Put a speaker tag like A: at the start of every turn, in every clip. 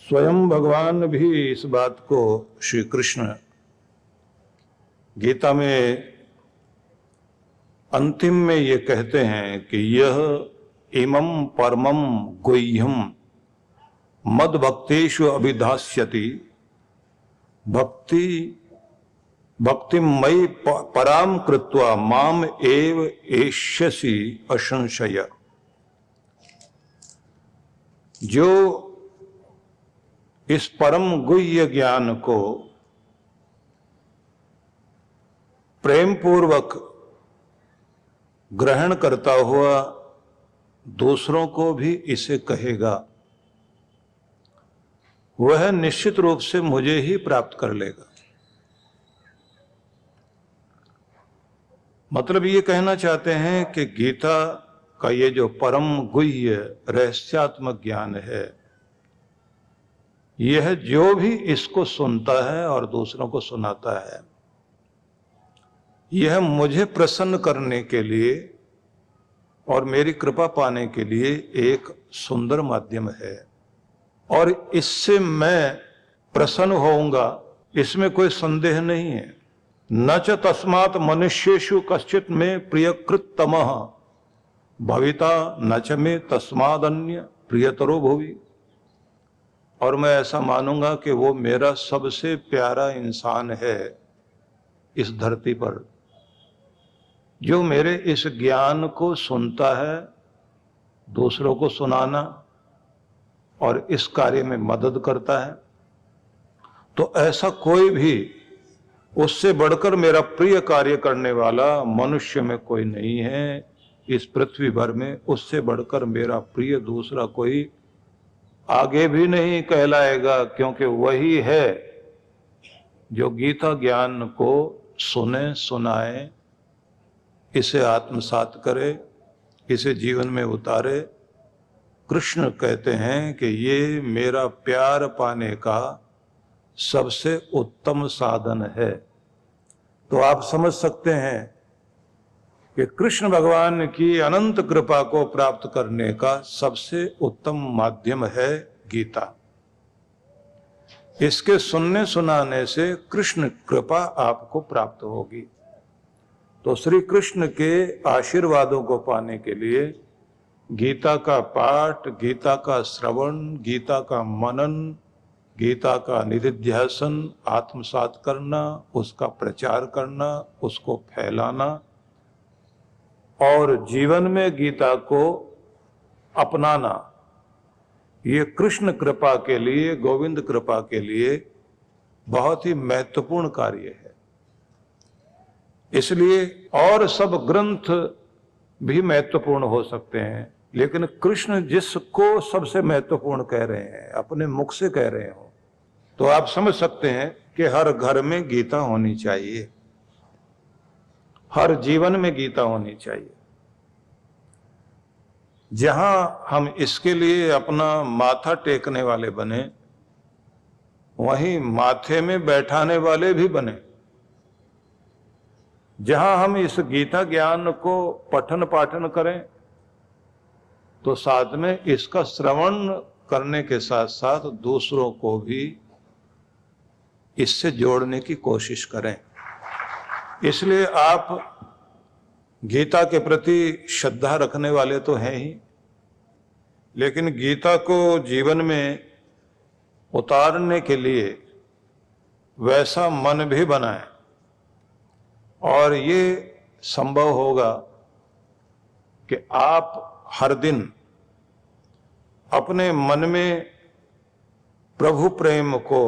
A: स्वयं भगवान भी इस बात को श्री कृष्ण गीता में अंतिम में ये कहते हैं कि यह इमं परमं गुह्यं मद भक्तेषु अभिधास्यति भक्ति मयि पराम कृत्वा माम एव एष्यसि असंशय। जो इस परम गुह्य ज्ञान को प्रेम पूर्वक ग्रहण करता हुआ दूसरों को भी इसे कहेगा, वह निश्चित रूप से मुझे ही प्राप्त कर लेगा। मतलब ये कहना चाहते हैं कि गीता का ये जो परम गुह्य रहस्यात्मक ज्ञान है, यह जो भी इसको सुनता है और दूसरों को सुनाता है, यह मुझे प्रसन्न करने के लिए और मेरी कृपा पाने के लिए एक सुंदर माध्यम है और इससे मैं प्रसन्न होऊंगा, इसमें कोई संदेह नहीं है। न च तस्मात् मनुष्येषु कश्चित् में प्रियकृततमः भविता न च में तस्मादन्य प्रियतरो भुवि। और मैं ऐसा मानूंगा कि वो मेरा सबसे प्यारा इंसान है इस धरती पर, जो मेरे इस ज्ञान को सुनता है, दूसरों को सुनाना और इस कार्य में मदद करता है। तो ऐसा कोई भी उससे बढ़कर मेरा प्रिय कार्य करने वाला मनुष्य में कोई नहीं है इस पृथ्वी भर में। उससे बढ़कर मेरा प्रिय दूसरा कोई आगे भी नहीं कहलाएगा, क्योंकि वही है जो गीता ज्ञान को सुने, सुनाए, इसे आत्मसात करे, इसे जीवन में उतारे। कृष्ण कहते हैं कि ये मेरा प्यार पाने का सबसे उत्तम साधन है। तो आप समझ सकते हैं कि कृष्ण भगवान की अनंत कृपा को प्राप्त करने का सबसे उत्तम माध्यम है गीता। इसके सुनने सुनाने से कृष्ण कृपा आपको प्राप्त होगी। तो श्री कृष्ण के आशीर्वादों को पाने के लिए गीता का पाठ, गीता का श्रवण, गीता का मनन, गीता का निधिध्यासन, आत्मसात करना, उसका प्रचार करना, उसको फैलाना और जीवन में गीता को अपनाना, ये कृष्ण कृपा के लिए, गोविंद कृपा के लिए बहुत ही महत्वपूर्ण कार्य है। इसलिए और सब ग्रंथ भी महत्वपूर्ण हो सकते हैं, लेकिन कृष्ण जिसको सबसे महत्वपूर्ण कह रहे हैं, अपने मुख से कह रहे हो, तो आप समझ सकते हैं कि हर घर में गीता होनी चाहिए, हर जीवन में गीता होनी चाहिए। जहां हम इसके लिए अपना माथा टेकने वाले बने, वहीं माथे में बैठाने वाले भी बने। जहां हम इस गीता ज्ञान को पठन पाठन करें, तो साथ में इसका श्रवण करने के साथ साथ दूसरों को भी इससे जोड़ने की कोशिश करें। इसलिए आप गीता के प्रति श्रद्धा रखने वाले तो हैं ही, लेकिन गीता को जीवन में उतारने के लिए वैसा मन भी बनाएं। और ये संभव होगा कि आप हर दिन अपने मन में प्रभु प्रेम को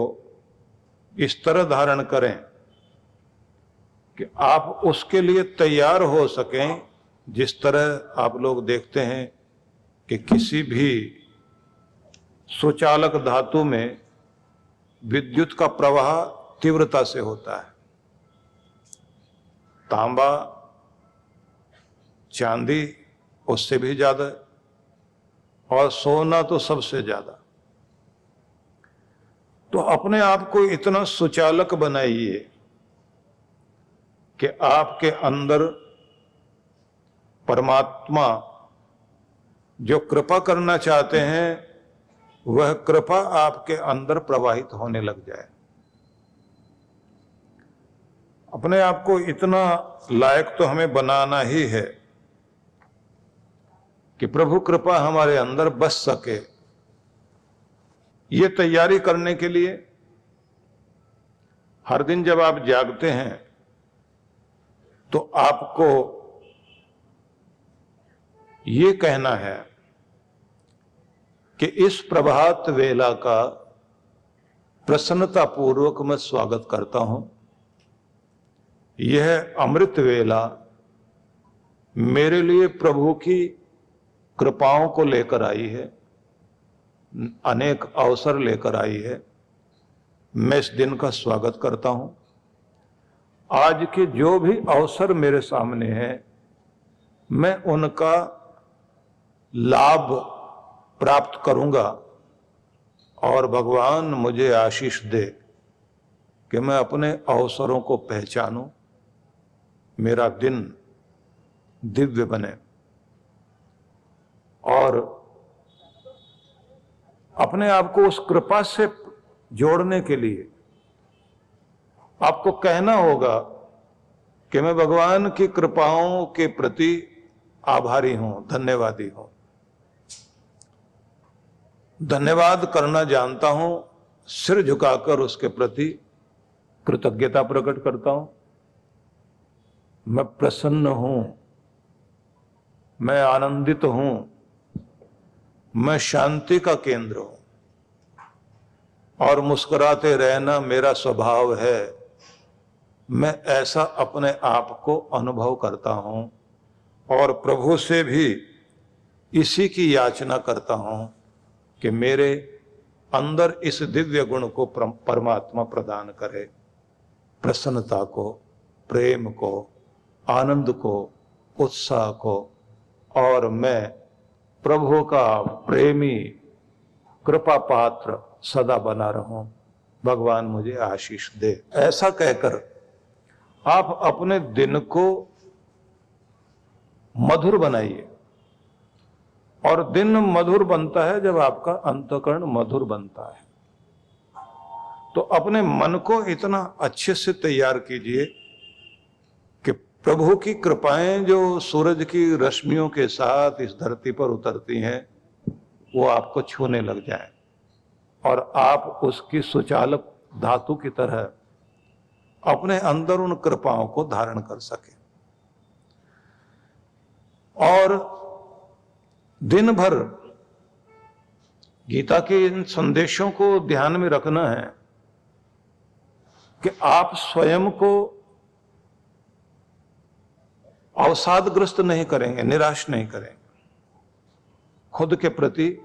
A: इस तरह धारण करें कि आप उसके लिए तैयार हो सकें। जिस तरह आप लोग देखते हैं कि किसी भी सुचालक धातु में विद्युत का प्रवाह तीव्रता से होता है। तांबा, चांदी उससे भी ज्यादा, और सोना तो सबसे ज्यादा। तो अपने आप को इतना सुचालक बनाइए कि आपके अंदर परमात्मा जो कृपा करना चाहते हैं वह कृपा आपके अंदर प्रवाहित होने लग जाए। अपने आप को इतना लायक तो हमें बनाना ही है कि प्रभु कृपा हमारे अंदर बस सके। ये तैयारी करने के लिए हर दिन जब आप जागते हैं तो आपको ये कहना है कि इस प्रभात वेला का प्रसन्नतापूर्वक मैं स्वागत करता हूं। यह अमृत वेला मेरे लिए प्रभु की कृपाओं को लेकर आई है, अनेक अवसर लेकर आई है। मैं इस दिन का स्वागत करता हूं। आज के जो भी अवसर मेरे सामने हैं, मैं उनका लाभ प्राप्त करूंगा और भगवान मुझे आशीष दे कि मैं अपने अवसरों को पहचानूं, मेरा दिन दिव्य बने। और अपने आप को उस कृपा से जोड़ने के लिए आपको कहना होगा कि मैं भगवान की कृपाओं के प्रति आभारी हूं, धन्यवादी हूं। धन्यवाद करना जानता हूं, सिर झुकाकर उसके प्रति कृतज्ञता प्रकट करता हूं। मैं प्रसन्न हूं, मैं आनंदित हूं, मैं शांति का केंद्र हूं और मुस्कुराते रहना मेरा स्वभाव है। मैं ऐसा अपने आप को अनुभव करता हूं और प्रभु से भी इसी की याचना करता हूं कि मेरे अंदर इस दिव्य गुण को परमात्मा प्रदान करे, प्रसन्नता को, प्रेम को, आनंद को, उत्साह को, और मैं प्रभु का प्रेमी कृपा पात्र सदा बना रहूं। भगवान मुझे आशीष दे। ऐसा कहकर आप अपने दिन को मधुर बनाइए। और दिन मधुर बनता है जब आपका अंतःकरण मधुर बनता है। तो अपने मन को इतना अच्छे से तैयार कीजिए कि प्रभु की कृपाएं जो सूरज की रश्मियों के साथ इस धरती पर उतरती हैं, वो आपको छूने लग जाए और आप उसकी सुचालक धातु की तरह अपने अंदर उन कृपाओं को धारण कर सके। और दिन भर गीता के इन संदेशों को ध्यान में रखना है कि आप स्वयं को अवसादग्रस्त नहीं करेंगे, निराश नहीं करेंगे। खुद के प्रति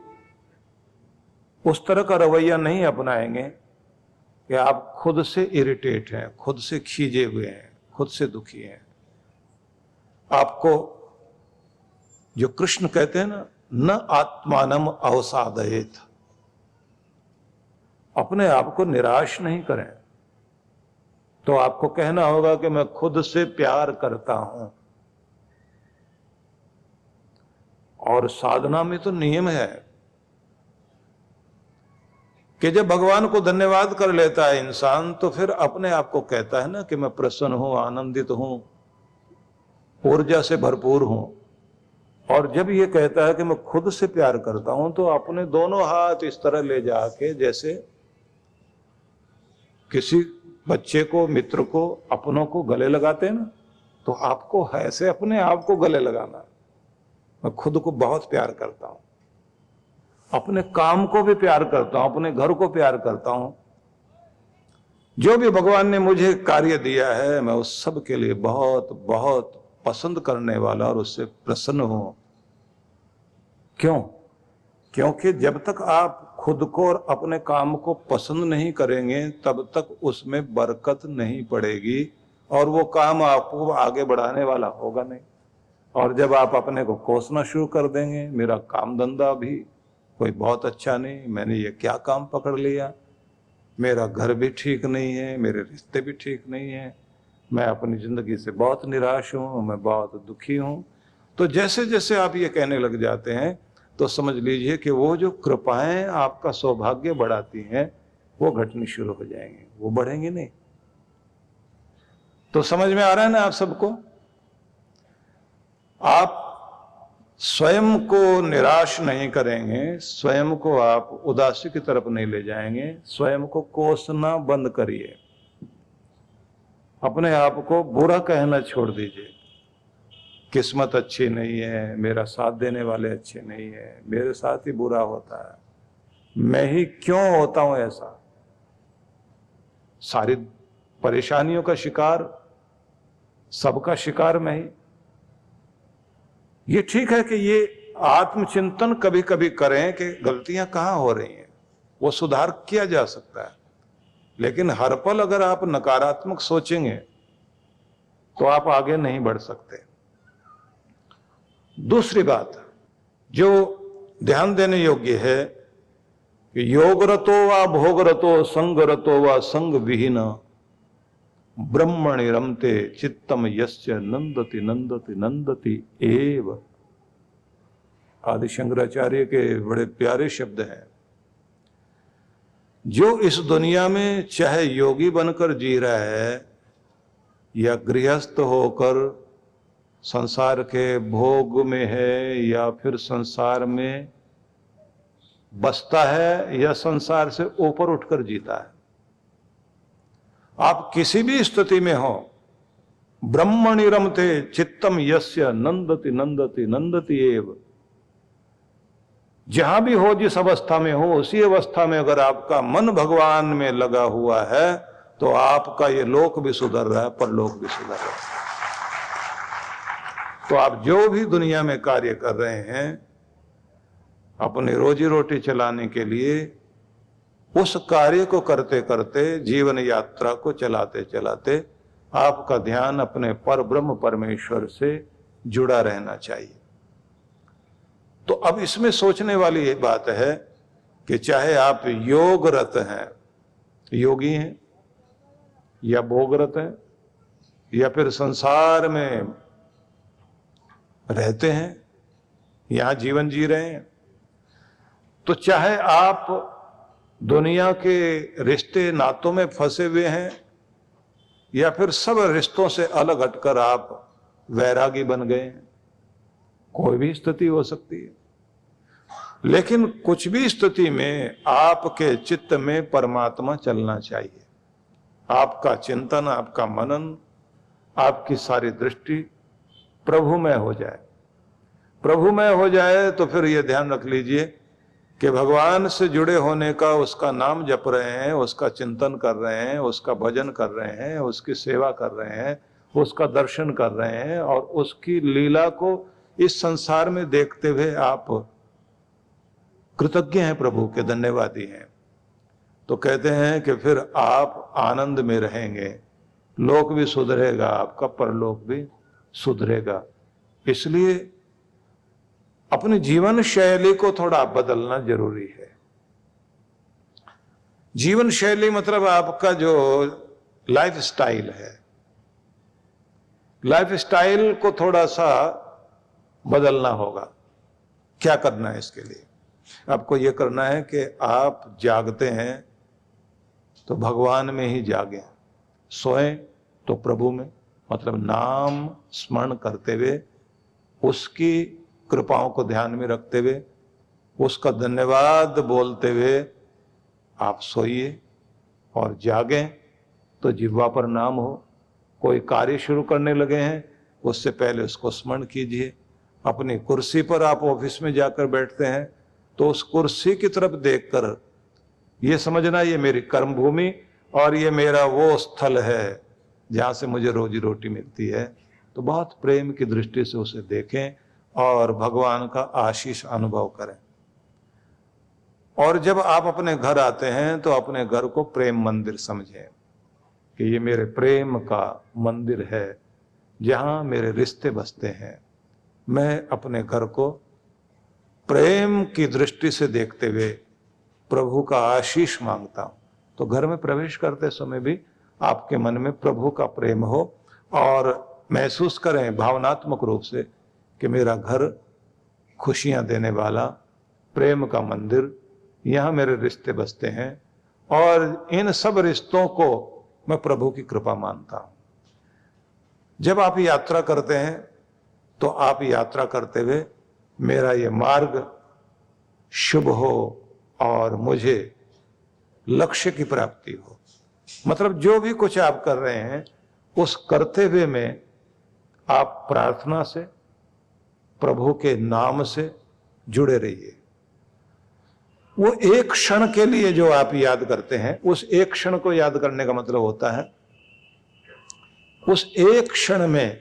A: उस तरह का रवैया नहीं अपनाएंगे कि आप खुद से इरिटेट हैं, खुद से खींचे हुए हैं, खुद से दुखी हैं। आपको जो कृष्ण कहते हैं ना, न आत्मानम अवसादयेत, अपने आप को निराश नहीं करें। तो आपको कहना होगा कि मैं खुद से प्यार करता हूं। और साधना में तो नियम है कि जब भगवान को धन्यवाद कर लेता है इंसान, तो फिर अपने आप को कहता है ना कि मैं प्रसन्न हूं, आनंदित हूं, ऊर्जा से भरपूर हूं। और जब ये कहता है कि मैं खुद से प्यार करता हूं, तो अपने दोनों हाथ इस तरह ले जाके, जैसे किसी बच्चे को, मित्र को, अपनों को गले लगाते हैं ना, तो आपको ऐसे अपने आप को गले लगाना। मैं खुद को बहुत प्यार करता हूं, अपने काम को भी प्यार करता हूं, अपने घर को प्यार करता हूं। जो भी भगवान ने मुझे कार्य दिया है, मैं उस सब के लिए बहुत बहुत पसंद करने वाला और उससे प्रसन्न हूं। क्यों? क्योंकि जब तक आप खुद को और अपने काम को पसंद नहीं करेंगे, तब तक उसमें बरकत नहीं पड़ेगी और वो काम आपको आगे बढ़ाने वाला होगा नहीं। और जब आप अपने को कोसना शुरू कर देंगे, मेरा काम धंधा भी कोई बहुत अच्छा नहीं, मैंने ये क्या काम पकड़ लिया, मेरा घर भी ठीक नहीं है, मेरे रिश्ते भी ठीक नहीं है, मैं अपनी जिंदगी से बहुत निराश हूं, मैं बहुत दुखी हूं। तो जैसे जैसे आप ये कहने लग जाते हैं, तो समझ लीजिए कि वो जो कृपाएं आपका सौभाग्य बढ़ाती हैं वो घटनी शुरू हो जाएंगे, वो बढ़ेंगे नहीं। तो समझ में आ रहा है ना आप सबको? आप स्वयं को निराश नहीं करेंगे, स्वयं को आप उदासी की तरफ नहीं ले जाएंगे, स्वयं को कोसना बंद करिए, अपने आप को बुरा कहना छोड़ दीजिए। किस्मत अच्छी नहीं है, मेरा साथ देने वाले अच्छे नहीं है, मेरे साथ ही बुरा होता है, मैं ही क्यों होता हूं ऐसा। सारी परेशानियों का शिकार, सबका शिकार मैं ही। ये ठीक है कि ये आत्मचिंतन कभी कभी करें कि गलतियां कहां हो रही हैं, वो सुधार किया जा सकता है, लेकिन हर पल अगर आप नकारात्मक सोचेंगे तो आप आगे नहीं बढ़ सकते। दूसरी बात जो ध्यान देने योग्य है कि योगरतो व भोगरतो संगरतो व संग विहीन ब्रह्मणि रमते चित्तम यस्य नंदति नंदति नंदति एव। आदि शंकराचार्य के बड़े प्यारे शब्द हैं। जो इस दुनिया में चाहे योगी बनकर जी रहा है या गृहस्थ होकर संसार के भोग में है, या फिर संसार में बसता है, या संसार से ऊपर उठकर जीता है, आप किसी भी स्थिति में हो, ब्रह्मणि रमते चित्तम यस्य नंदति नंदति नंदति एव। जहां भी हो, जिस अवस्था में हो, उसी अवस्था में अगर आपका मन भगवान में लगा हुआ है तो आपका ये लोक भी सुधर रहा है, परलोक भी सुधर रहा है। तो आप जो भी दुनिया में कार्य कर रहे हैं अपनी रोजी रोटी चलाने के लिए, उस कार्य को करते करते, जीवन यात्रा को चलाते चलाते आपका ध्यान अपने पर ब्रह्म परमेश्वर से जुड़ा रहना चाहिए। तो अब इसमें सोचने वाली ये बात है कि चाहे आप योगरत हैं, योगी हैं, या भोगरत हैं, या फिर संसार में रहते हैं, यहां जीवन जी रहे हैं, तो चाहे आप दुनिया के रिश्ते नातों में फंसे हुए हैं, या फिर सब रिश्तों से अलग हटकर आप वैरागी बन गए हैं, कोई भी स्थिति हो सकती है, लेकिन कुछ भी स्थिति में आपके चित्त में परमात्मा चलना चाहिए। आपका चिंतन, आपका मनन, आपकी सारी दृष्टि प्रभुमय हो जाए। प्रभुमय हो जाए तो फिर यह ध्यान रख लीजिए कि भगवान से जुड़े होने का, उसका नाम जप रहे हैं, उसका चिंतन कर रहे हैं, उसका भजन कर रहे हैं, उसकी सेवा कर रहे हैं, उसका दर्शन कर रहे हैं, और उसकी लीला को इस संसार में देखते हुए आप कृतज्ञ हैं, प्रभु के धन्यवादी हैं। तो कहते हैं कि फिर आप आनंद में रहेंगे, लोक भी सुधरेगा आपका, परलोक भी सुधरेगा। इसलिए अपनी जीवन शैली को थोड़ा बदलना जरूरी है। जीवन शैली मतलब आपका जो लाइफ स्टाइल है, लाइफ स्टाइल को थोड़ा सा बदलना होगा। क्या करना है इसके लिए? आपको यह करना है कि आप जागते हैं तो भगवान में ही जागें, सोएं तो प्रभु में, मतलब नाम स्मरण करते हुए, उसकी कृपाओं को ध्यान में रखते हुए, उसका धन्यवाद बोलते हुए आप सोइए और जागें तो जिह्वा पर नाम हो। कोई कार्य शुरू करने लगे हैं उससे पहले उसको स्मरण कीजिए। अपनी कुर्सी पर आप ऑफिस में जाकर बैठते हैं तो उस कुर्सी की तरफ देखकर ये समझना ये मेरी कर्म भूमि और ये मेरा वो स्थल है जहां से मुझे रोजी रोटी मिलती है। तो बहुत प्रेम की दृष्टि से उसे देखें और भगवान का आशीष अनुभव करें। और जब आप अपने घर आते हैं तो अपने घर को प्रेम मंदिर समझें कि ये मेरे प्रेम का मंदिर है जहां मेरे रिश्ते बसते हैं। मैं अपने घर को प्रेम की दृष्टि से देखते हुए प्रभु का आशीष मांगता हूं। तो घर में प्रवेश करते समय भी आपके मन में प्रभु का प्रेम हो और महसूस करें भावनात्मक रूप से कि मेरा घर खुशियां देने वाला, प्रेम का मंदिर, यहां मेरे रिश्ते बसते हैं और इन सब रिश्तों को मैं प्रभु की कृपा मानता हूं। जब आप यात्रा करते हैं तो आप यात्रा करते हुए मेरा ये मार्ग शुभ हो और मुझे लक्ष्य की प्राप्ति हो। मतलब जो भी कुछ आप कर रहे हैं उस करते हुए में आप प्रार्थना से, प्रभु के नाम से जुड़े रहिए। वो एक क्षण के लिए जो आप याद करते हैं, उस एक क्षण को याद करने का मतलब होता है उस एक क्षण में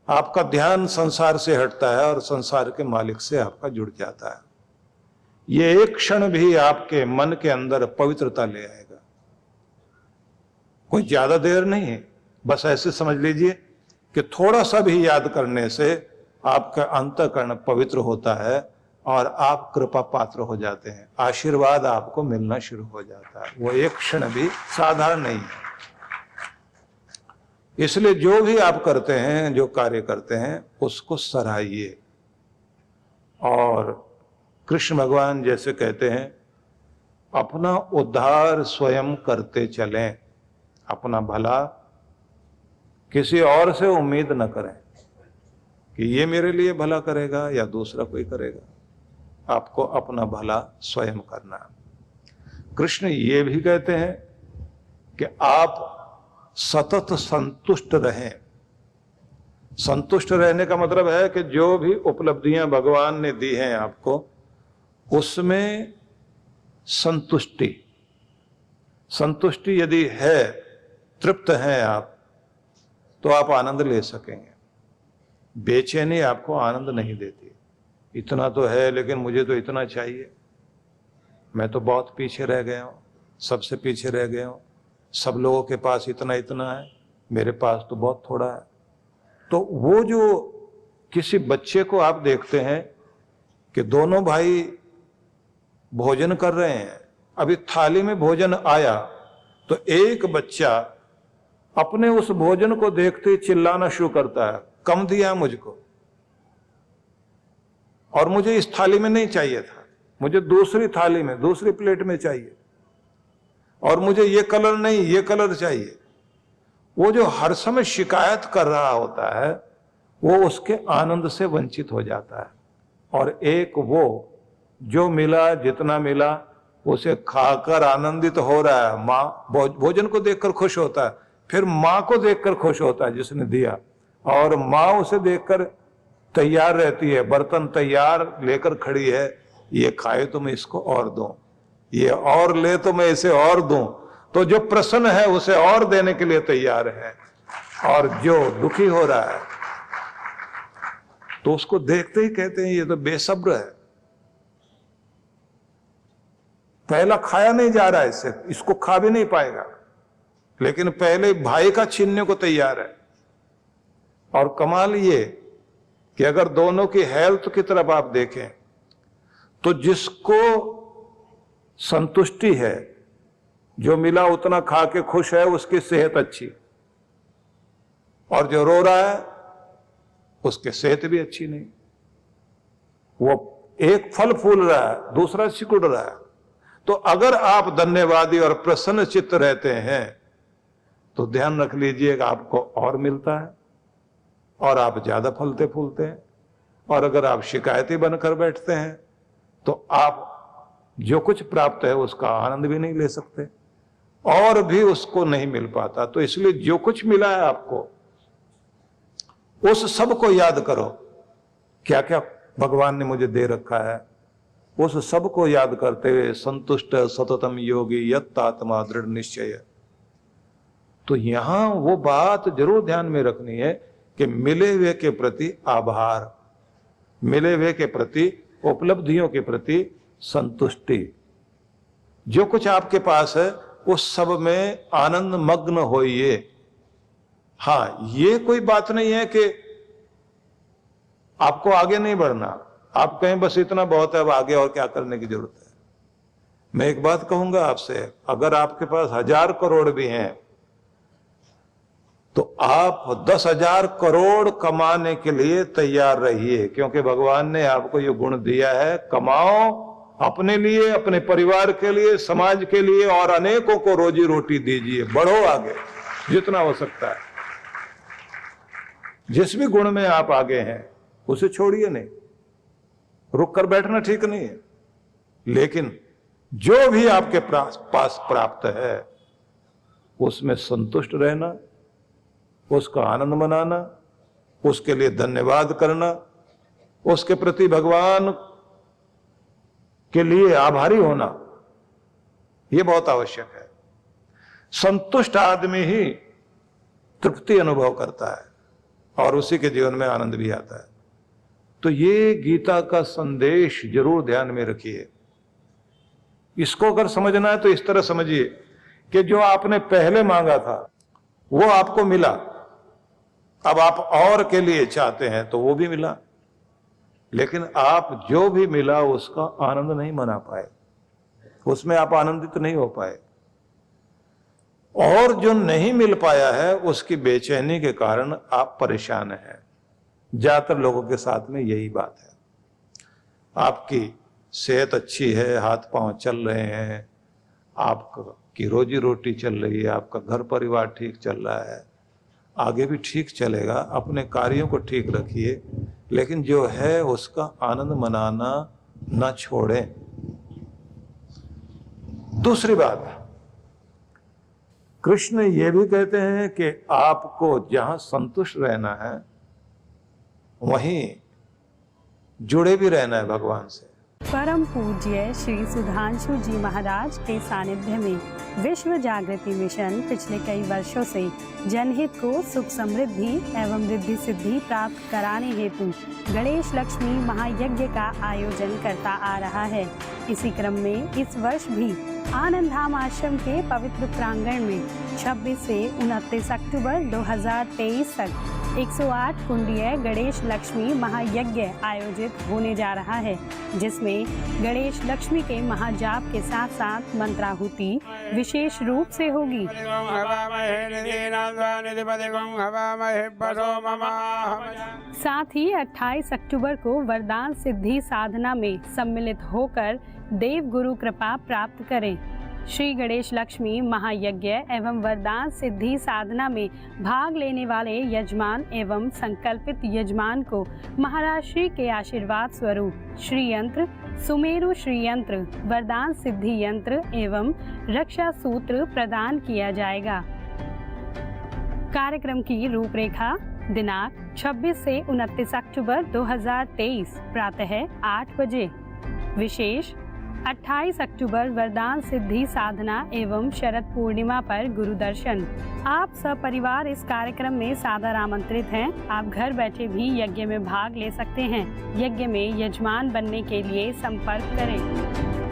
A: आपका ध्यान संसार से हटता है और संसार के मालिक से आपका जुड़ जाता है। ये एक क्षण भी आपके मन के अंदर पवित्रता ले आएगा। कोई ज्यादा देर नहीं है, बस ऐसे समझ लीजिए कि थोड़ा सा भी याद करने से आपका अंतःकरण पवित्र होता है और आप कृपा पात्र हो जाते हैं, आशीर्वाद आपको मिलना शुरू हो जाता है। वो एक क्षण भी साधारण नहीं है। इसलिए जो भी आप करते हैं, जो कार्य करते हैं, उसको सराहिए। और कृष्ण भगवान जैसे कहते हैं, अपना उद्धार स्वयं करते चलें, अपना भला किसी और से उम्मीद न करें कि ये मेरे लिए भला करेगा या दूसरा कोई करेगा। आपको अपना भला स्वयं करना। कृष्ण ये भी कहते हैं कि आप सतत संतुष्ट रहें। संतुष्ट रहने का मतलब है कि जो भी उपलब्धियां भगवान ने दी हैं आपको, उसमें संतुष्टि संतुष्टि यदि है, तृप्त हैं आप, तो आप आनंद ले सकेंगे। बेचैनी आपको आनंद नहीं देती। इतना तो है लेकिन मुझे तो इतना चाहिए, मैं तो बहुत पीछे रह गया हूं, सबसे पीछे रह गया हूं, सब लोगों के पास इतना इतना है, मेरे पास तो बहुत थोड़ा है। तो वो जो किसी बच्चे को आप देखते हैं कि दोनों भाई भोजन कर रहे हैं, अभी थाली में भोजन आया तो एक बच्चा अपने उस भोजन को देखते ही चिल्लाना शुरू करता है, कम दिया मुझको, और मुझे इस थाली में नहीं चाहिए था, मुझे दूसरी थाली में, दूसरी प्लेट में चाहिए, और मुझे ये कलर नहीं, ये कलर चाहिए। वो जो हर समय शिकायत कर रहा होता है, वो उसके आनंद से वंचित हो जाता है। और एक वो जो मिला, जितना मिला, उसे खाकर आनंदित हो रहा है। माँ भोजन को देखकर खुश होता है, फिर माँ को देखकर खुश होता है जिसने दिया, और माँ उसे देखकर तैयार रहती है, बर्तन तैयार लेकर खड़ी है, ये खाए तो मैं इसको और दूं, ये और ले तो मैं इसे और दूं। तो जो प्रसन्न है उसे और देने के लिए तैयार है, और जो दुखी हो रहा है तो उसको देखते ही कहते हैं ये तो बेसब्र है, पहला खाया नहीं जा रहा है इससे, इसको खा भी नहीं पाएगा, लेकिन पहले भाई का छीनने को तैयार है। और कमाल ये कि अगर दोनों की हेल्थ की तरफ आप देखें तो जिसको संतुष्टि है, जो मिला उतना खा के खुश है, उसकी सेहत अच्छी, और जो रो रहा है उसकी सेहत भी अच्छी नहीं। वो एक फल फूल रहा है, दूसरा सिकुड़ रहा है। तो अगर आप धन्यवादी और प्रसन्न चित्त रहते हैं तो ध्यान रख लीजिएगा आपको और मिलता है और आप ज्यादा फलते फूलते हैं। और अगर आप शिकायती बनकर बैठते हैं तो आप जो कुछ प्राप्त है उसका आनंद भी नहीं ले सकते और भी उसको नहीं मिल पाता। तो इसलिए जो कुछ मिला है आपको, उस सब को याद करो, क्या क्या भगवान ने मुझे दे रखा है, उस सब को याद करते हुए संतुष्ट सततम योगी यत् आत्मा दृढ़ निश्चय। तो यहां वो बात जरूर ध्यान में रखनी है कि मिले हुए के प्रति आभार, मिले हुए के प्रति, उपलब्धियों के प्रति संतुष्टि। जो कुछ आपके पास है उस सब में आनंद मग्न होइए। हां, ये कोई बात नहीं है कि आपको आगे नहीं बढ़ना, आप कहें बस इतना बहुत है, अब आगे और क्या करने की जरूरत है। मैं एक बात कहूंगा आपसे, अगर आपके पास 1000 करोड़ भी हैं तो आप 10,000 करोड़ कमाने के लिए तैयार रहिए, क्योंकि भगवान ने आपको ये गुण दिया है। कमाओ अपने लिए, अपने परिवार के लिए, समाज के लिए, और अनेकों को रोजी रोटी दीजिए। बढ़ो आगे जितना हो सकता है। जिस भी गुण में आप आगे हैं उसे छोड़िए नहीं। रुक कर बैठना ठीक नहीं है, लेकिन जो भी आपके पास प्राप्त है उसमें संतुष्ट रहना, उसका आनंद मनाना, उसके लिए धन्यवाद करना, उसके प्रति भगवान के लिए आभारी होना, यह बहुत आवश्यक है। संतुष्ट आदमी ही तृप्ति अनुभव करता है और उसी के जीवन में आनंद भी आता है। तो ये गीता का संदेश जरूर ध्यान में रखिए। इसको अगर समझना है तो इस तरह समझिए कि जो आपने पहले मांगा था वो आपको मिला, अब आप और के लिए चाहते हैं तो वो भी मिला, लेकिन आप जो भी मिला उसका आनंद नहीं मना पाए, उसमें आप आनंदित नहीं हो पाए। और जो नहीं मिल पाया है उसकी बेचैनी के कारण आप परेशान हैं। ज्यादातर लोगों के साथ में यही बात है। आपकी सेहत अच्छी है, हाथ पांव चल रहे हैं, आपकी रोजी रोटी चल रही है, आपका घर परिवार ठीक चल रहा है, आगे भी ठीक चलेगा। अपने कार्यों को ठीक रखिए, लेकिन जो है उसका आनंद मनाना न छोड़ें। दूसरी बात, कृष्ण ये भी कहते हैं कि आपको जहां संतुष्ट रहना है वहीं जुड़े भी रहना है भगवान से।
B: परम पूज्य श्री सुधांशु जी महाराज के सानिध्य में विश्व जागृति मिशन पिछले कई वर्षों से जनहित को सुख समृद्धि एवं रिद्धि सिद्धि प्राप्त कराने हेतु गणेश लक्ष्मी महायज्ञ का आयोजन करता आ रहा है। इसी क्रम में इस वर्ष भी आनंद धाम आश्रम के पवित्र प्रांगण में 26 से 29 अक्टूबर 2023 तक 108 कुंडीय गणेश लक्ष्मी महायज्ञ आयोजित होने जा रहा है, जिसमें गणेश लक्ष्मी के महाजाप के साथ साथ मंत्राहुति विशेष रूप से होगी। साथ ही 28 अक्टूबर को वरदान सिद्धि साधना में सम्मिलित होकर देव गुरु कृपा प्राप्त करें। श्री गणेश लक्ष्मी महायज्ञ एवं वरदान सिद्धि साधना में भाग लेने वाले यजमान एवं संकल्पित यजमान को महाराज श्री के आशीर्वाद स्वरूप श्री यंत्र, सुमेरु श्री यंत्र, वरदान सिद्धि यंत्र एवं रक्षा सूत्र प्रदान किया जाएगा। कार्यक्रम की रूपरेखा दिनांक 26 से 29 अक्टूबर 2023 प्रातः 8 बजे। विशेष 28 अक्टूबर वरदान सिद्धि साधना एवं शरद पूर्णिमा पर गुरु दर्शन। आप सब परिवार इस कार्यक्रम में सादर आमंत्रित हैं। आप घर बैठे भी यज्ञ में भाग ले सकते हैं। यज्ञ में यजमान बनने के लिए संपर्क करें।